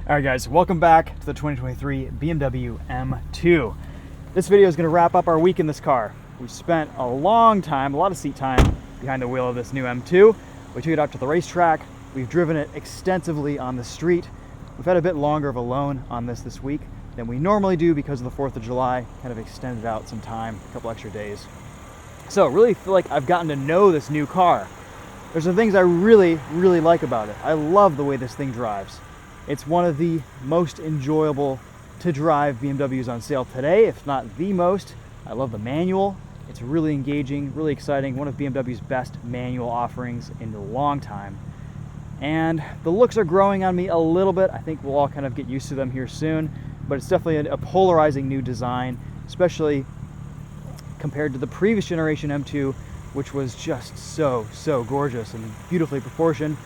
Alright guys, welcome back to the 2023 BMW M2. This video is going to wrap up our week in this car. We spent a long time, a lot of seat time behind the wheel of this new M2. We took it out to the racetrack. We've driven it extensively on the street. We've had a bit longer of a loan on this week than we normally do because of the 4th of July. Kind of extended out some time, a couple extra days. So really feel like I've gotten to know this new car. There's some things I really like about it. I love the way this thing drives. It's one of the most enjoyable to drive BMWs on sale today, if not the most. I love the manual. It's really engaging, really exciting. One of BMW's best manual offerings in a long time. And the looks are growing on me a little bit. I think we'll all kind of get used to them here soon, but it's definitely a polarizing new design, especially compared to the previous generation M2, which was just so gorgeous and beautifully proportioned.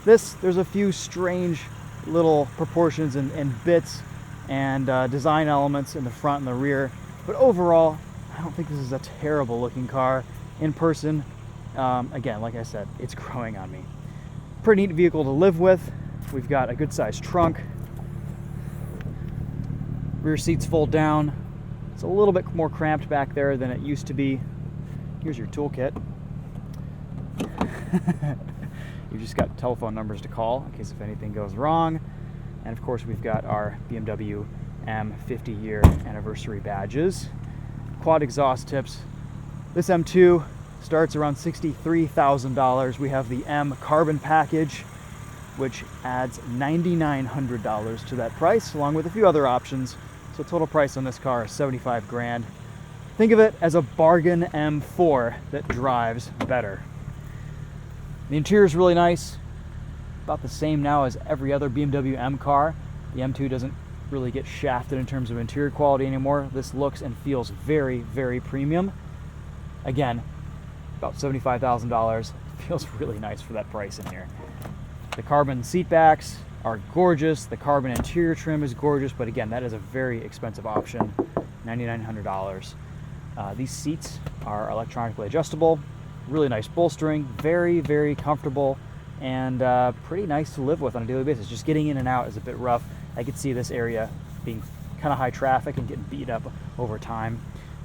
There's a few strange little proportions and bits and design elements in the front and the rear, but overall I don't think this is a terrible looking car in person. Again, like I said, it's growing on me. Pretty neat vehicle to live with. We've got a good sized trunk, rear seats fold down. It's a little bit more cramped back there than it used to be. Here's your toolkit. You've just got telephone numbers to call in case if anything goes wrong. And of course we've got our BMW M 50-year anniversary badges. Quad exhaust tips. This M2 starts around $63,000. We have the M Carbon package, which adds $9,900 to that price, along with a few other options. So total price on this car is $75 grand. Think of it as a bargain M4 that drives better. The interior is really nice, about the same now as every other BMW M car. The M2 doesn't really get shafted in terms of interior quality anymore. This looks and feels very premium. Again, about $75,000. Feels really nice for that price in here. The carbon seat backs are gorgeous. The carbon interior trim is gorgeous, but again, that is a very expensive option, $9,900. These seats are electronically adjustable. Really nice bolstering, very comfortable, and pretty nice to live with on a daily basis. Just getting in and out is a bit rough. I could see this area being kind of high traffic and getting beat up over time.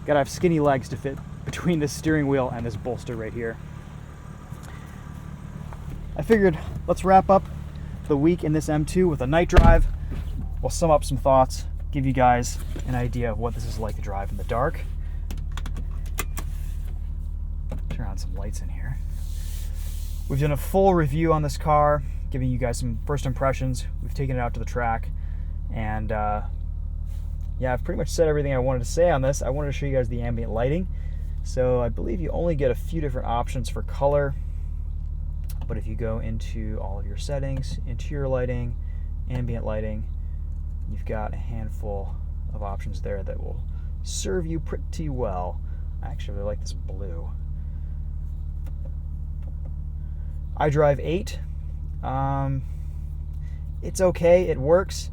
Gotta have skinny legs to fit between this steering wheel and this bolster right here. I figured let's wrap up the week in this M2 with a night drive. We'll sum up some thoughts, give you guys an idea of what this is like to drive in the dark. Turn on some lights in here. We've done a full review on this car, giving you guys some first impressions. We've taken it out to the track, and yeah, I've pretty much said everything I wanted to say on this. I wanted to show you guys the ambient lighting. So I believe you only get a few different options for color, but if you go into all of your settings, interior lighting, ambient lighting, you've got a handful of options there that will serve you pretty well. I actually really like this blue. iDrive 8, it's okay, it works.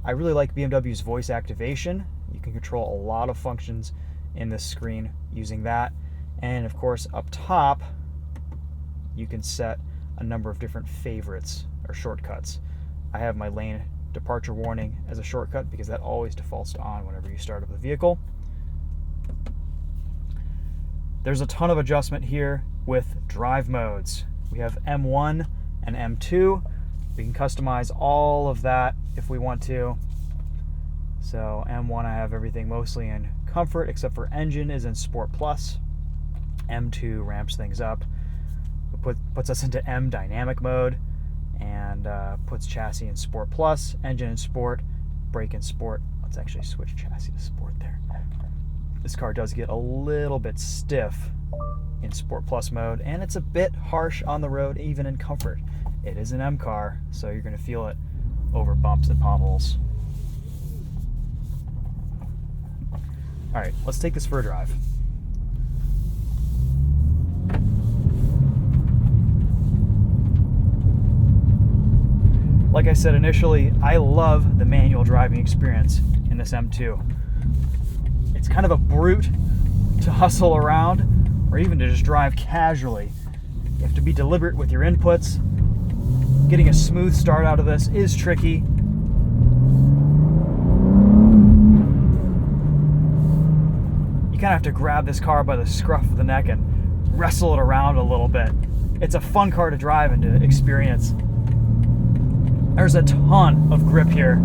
I really like BMW's voice activation. You can control a lot of functions in this screen using that. And of course, up top, you can set a number of different favorites or shortcuts. I have my lane departure warning as a shortcut because that always defaults to on whenever you start up the vehicle. There's a ton of adjustment here with drive modes. We have M1 and M2. We can customize all of that if we want to. So M1, I have everything mostly in comfort, except for engine is in Sport Plus. M2 ramps things up. It puts us into M dynamic mode and puts chassis in Sport Plus, engine in Sport, brake in Sport. Let's actually switch chassis to Sport there. This car does get a little bit stiff in Sport Plus mode, and it's a bit harsh on the road even in comfort. It is an M car, so you're going to feel it over bumps and potholes. Alright, let's take this for a drive. Like I said initially, I love the manual driving experience in this M2. It's kind of a brute to hustle around, or even to just drive casually. You have to be deliberate with your inputs. Getting a smooth start out of this is tricky. kind of have to grab this car by the scruff of the neck and wrestle it around a little bit. It's a fun car to drive and to experience. There's a ton of grip here.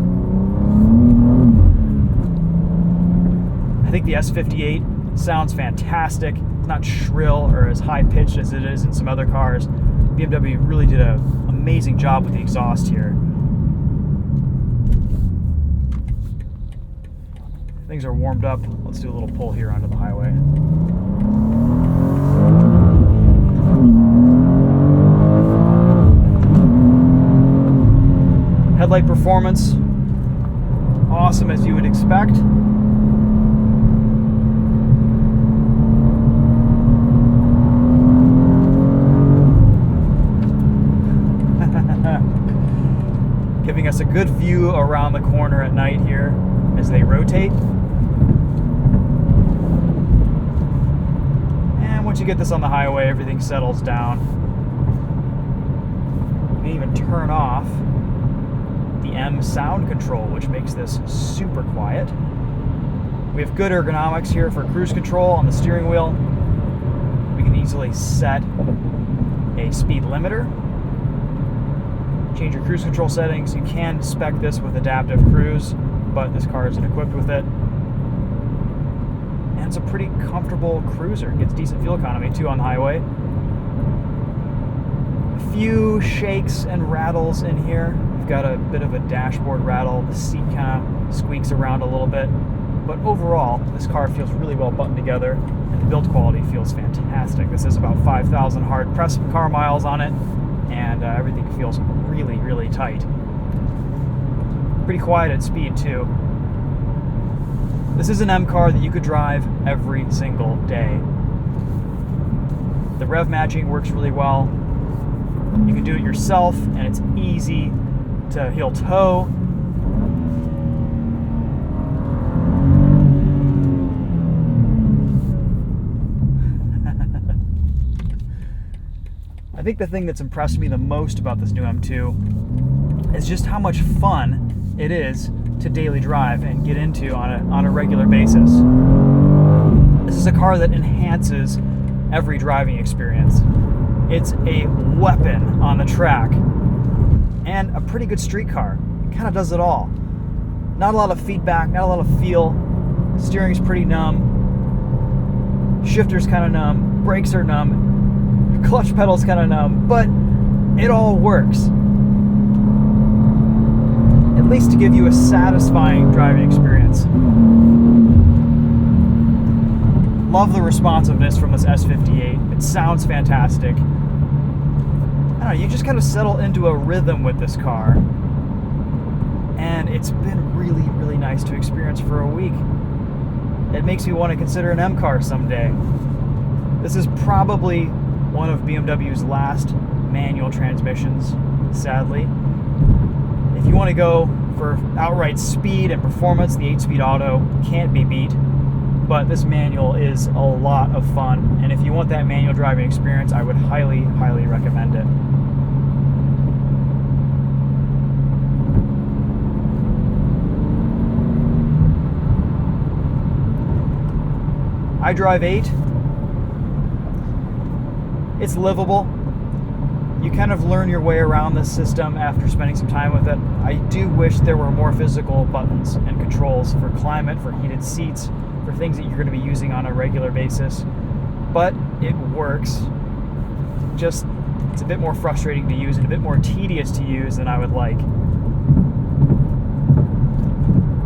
I think the S58 sounds fantastic. It's not shrill or as high pitched as it is in some other cars. BMW really did an amazing job with the exhaust here. Things are warmed up. Let's do a little pull here onto the highway. Headlight performance, awesome as you would expect. Giving us a good view around the corner at night here as they rotate. And once you get this on the highway, everything settles down. You can even turn off the M sound control, which makes this super quiet. We have good ergonomics here for cruise control on the steering wheel. We can easily set a speed limiter, change your cruise control settings. You can spec this with adaptive cruise, but this car isn't equipped with it. And it's a pretty comfortable cruiser. It gets decent fuel economy too on the highway. A few shakes and rattles in here. We've got a bit of a dashboard rattle. The seat kind of squeaks around a little bit. But overall, this car feels really well buttoned together, and the build quality feels fantastic. This is about 5,000 hard press car miles on it, and everything feels really, really tight. Pretty quiet at speed too. This is an M car that you could drive every single day. The rev matching works really well. You can do it yourself, and it's easy to heel toe. I think the thing that's impressed me the most about this new M2 is just how much fun it is to daily drive and get into on a regular basis. This is a car that enhances every driving experience. It's a weapon on the track and a pretty good street car. It kind of does it all. Not a lot of feedback, not a lot of feel. Steering's pretty numb. Shifter's kind of numb. Brakes are numb. Clutch pedal's kind of numb, but it all works. At least to give you a satisfying driving experience. Love the responsiveness from this S58. It sounds fantastic. I don't know, you just kind of settle into a rhythm with this car, and it's been really, really nice to experience for a week. It makes me want to consider an M car someday. This is probably one of BMW's last manual transmissions, sadly. If you want to go for outright speed and performance, the 8-speed auto can't be beat, but this manual is a lot of fun, and if you want that manual driving experience, I would highly, highly recommend it. I drive 8. It's livable. You kind of learn your way around this system after spending some time with it. I do wish there were more physical buttons and controls for climate, for heated seats, for things that you're going to be using on a regular basis. But it works. Just, it's a bit more frustrating to use and a bit more tedious to use than I would like.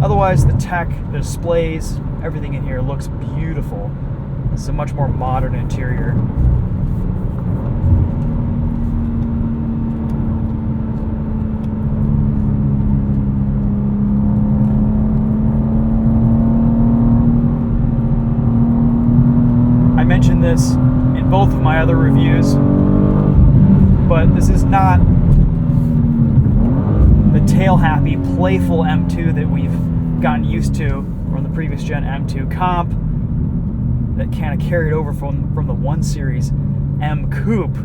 Otherwise, the tech, the displays, everything in here looks beautiful. It's a much more modern interior. I mentioned this in both of my other reviews, but this is not the tail-happy, playful M2 that we've gotten used to from the previous gen M2 Comp that kind of carried over from the 1 Series M Coupe.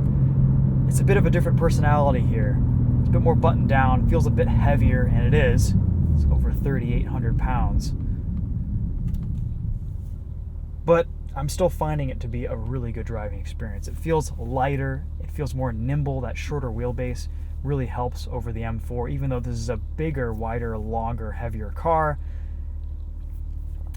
It's a bit of a different personality here. It's a bit more buttoned down, feels a bit heavier, and it is. It's over 3,800 pounds. but I'm still finding it to be a really good driving experience. It feels lighter, it feels more nimble. That shorter wheelbase really helps over the M4, even though this is a bigger, wider, longer, heavier car.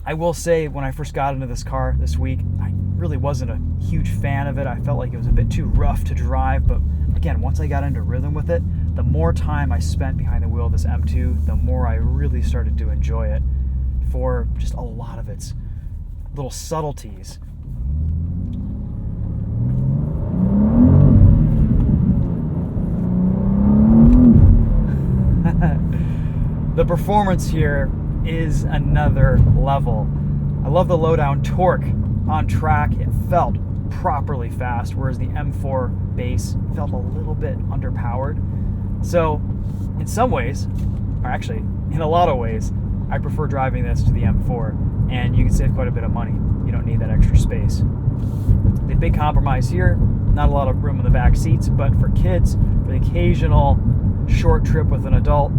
I will say, when I first got into this car this week, I really wasn't a huge fan of it. I felt like it was a bit too rough to drive, but again, once I got into rhythm with it, the more time I spent behind the wheel of this M2, the more I really started to enjoy it for just a lot of its little subtleties. The performance here is another level. I love the lowdown torque on track. It felt properly fast, whereas the M4 base felt a little bit underpowered. So in some ways, or actually in a lot of ways, I prefer driving this to the M4, and you can save quite a bit of money. You don't need that extra space. The big compromise here, not a lot of room in the back seats, but for kids, for the occasional short trip with an adult,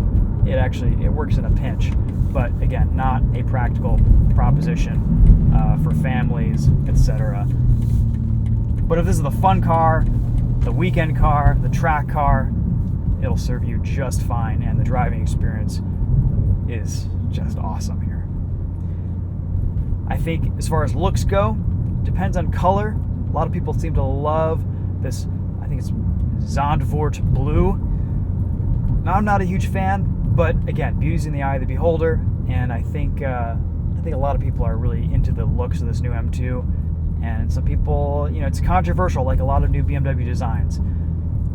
it works in a pinch. But again, not a practical proposition for families, etc. But if this is the fun car, the weekend car, the track car, it'll serve you just fine, and the driving experience is just awesome here. I think as far as looks go, depends on color. A lot of people seem to love this, I think it's Zandvoort blue. Now, I'm not a huge fan, but again, beauty's in the eye of the beholder, and I think a lot of people are really into the looks of this new M2, and some people, it's controversial, like a lot of new BMW designs.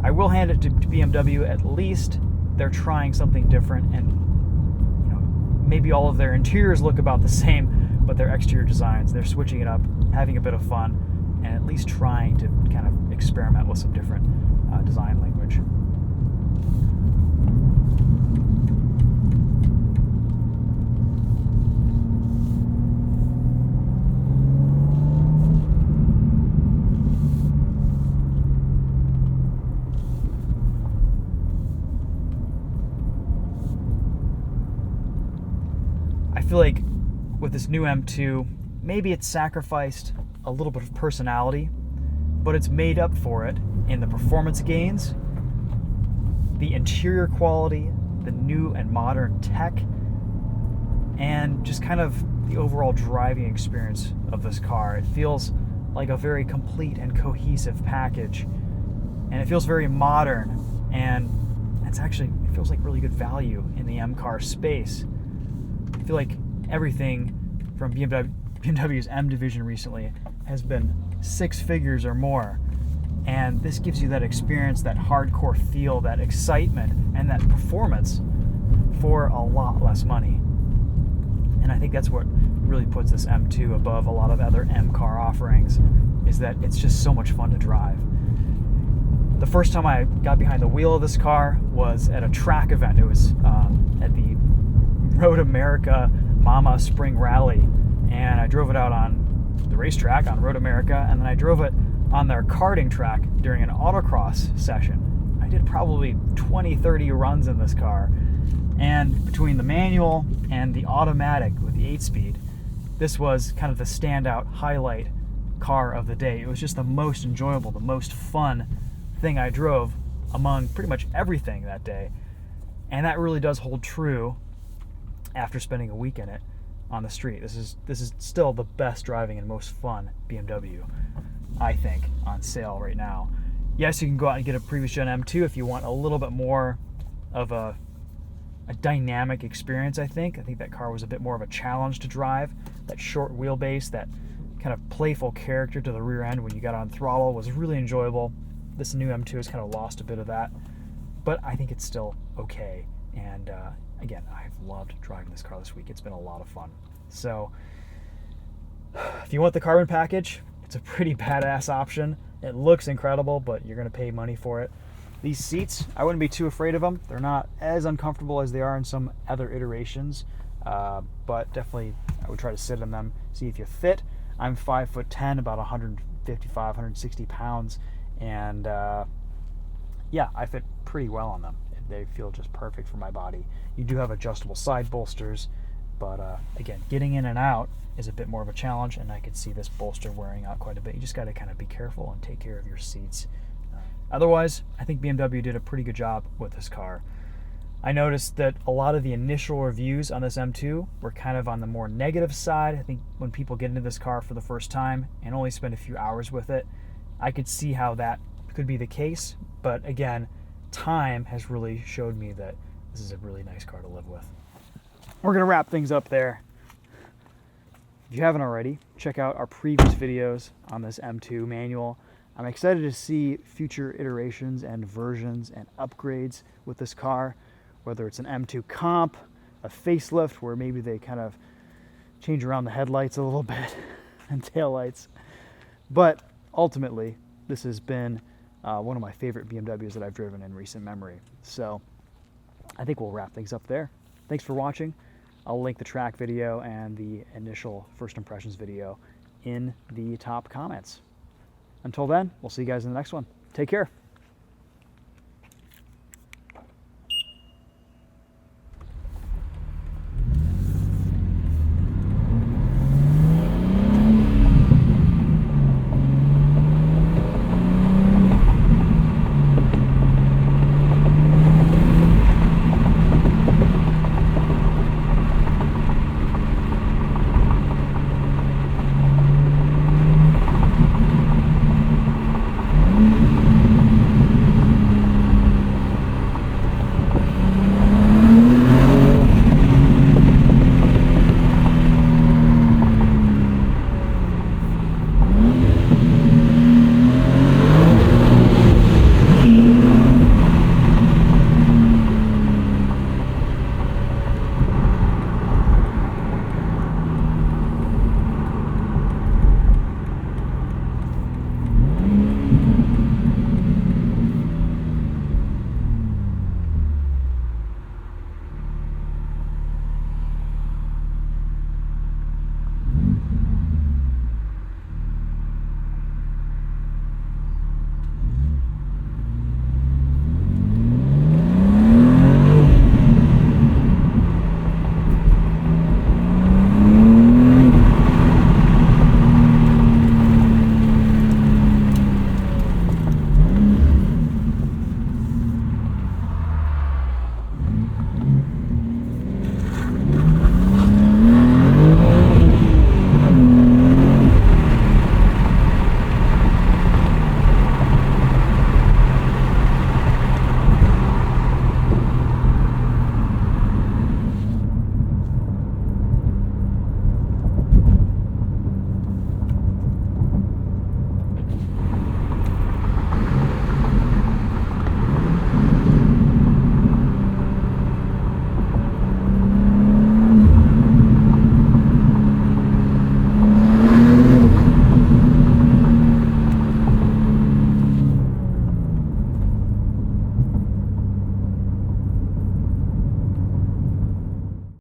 I will hand it to BMW, at least they're trying something different, and maybe all of their interiors look about the same, but their exterior designs, they're switching it up, having a bit of fun, and at least trying to kind of experiment with some different design language. I feel like with this new M2, maybe it's sacrificed a little bit of personality, but it's made up for it in the performance gains, the interior quality, the new and modern tech, and just kind of the overall driving experience of this car. It feels like a very complete and cohesive package, and it feels very modern, and it feels like really good value in the M car space. I feel like everything from BMW's M division recently has been 6 figures or more, and this gives you that experience, that hardcore feel, that excitement, and that performance for a lot less money. And I think that's what really puts this M2 above a lot of other M car offerings, is that it's just so much fun to drive. The first time I got behind the wheel of this car was at a track event. It was at the Road America Mama Spring Rally, and I drove it out on the racetrack on Road America, and then I drove it on their karting track during an autocross session. I did probably 20-30 runs in this car, and between the manual and the automatic with the 8-speed, this was kind of the standout highlight car of the day. It was just the most enjoyable, the most fun thing I drove among pretty much everything that day, and that really does hold true after spending a week in it on the street. This is still the best driving and most fun BMW, I think, on sale right now. Yes, you can go out and get a previous gen M2 if you want a little bit more of a dynamic experience. I think that car was a bit more of a challenge to drive. That short wheelbase, that kind of playful character to the rear end when you got on throttle was really enjoyable. This new M2 has kind of lost a bit of that, but I think it's still okay. And again, I've loved driving this car this week. It's been a lot of fun. So if you want the carbon package, it's a pretty badass option. It looks incredible, but you're going to pay money for it. These seats, I wouldn't be too afraid of them. They're not as uncomfortable as they are in some other iterations, but definitely I would try to sit in them, see if you fit. I'm 5'10", about 155, 160 pounds, and yeah, I fit pretty well on them. They feel just perfect for my body. You do have adjustable side bolsters, but again, getting in and out is a bit more of a challenge, and I could see this bolster wearing out quite a bit. You just got to kind of be careful and take care of your seats. Otherwise, I think BMW did a pretty good job with this car. I noticed that a lot of the initial reviews on this M2 were kind of on the more negative side. I think when people get into this car for the first time and only spend a few hours with it, I could see how that could be the case. But again, time has really showed me that this is a really nice car to live with. We're going to wrap things up there. If you haven't already, check out our previous videos on this M2 manual. I'm excited to see future iterations and versions and upgrades with this car, whether it's an M2 comp, a facelift where maybe they kind of change around the headlights a little bit and taillights. But ultimately, this has been one of my favorite BMWs that I've driven in recent memory. So I think we'll wrap things up there. Thanks for watching. I'll link the track video and the initial first impressions video in the top comments. Until then, we'll see you guys in the next one. Take care.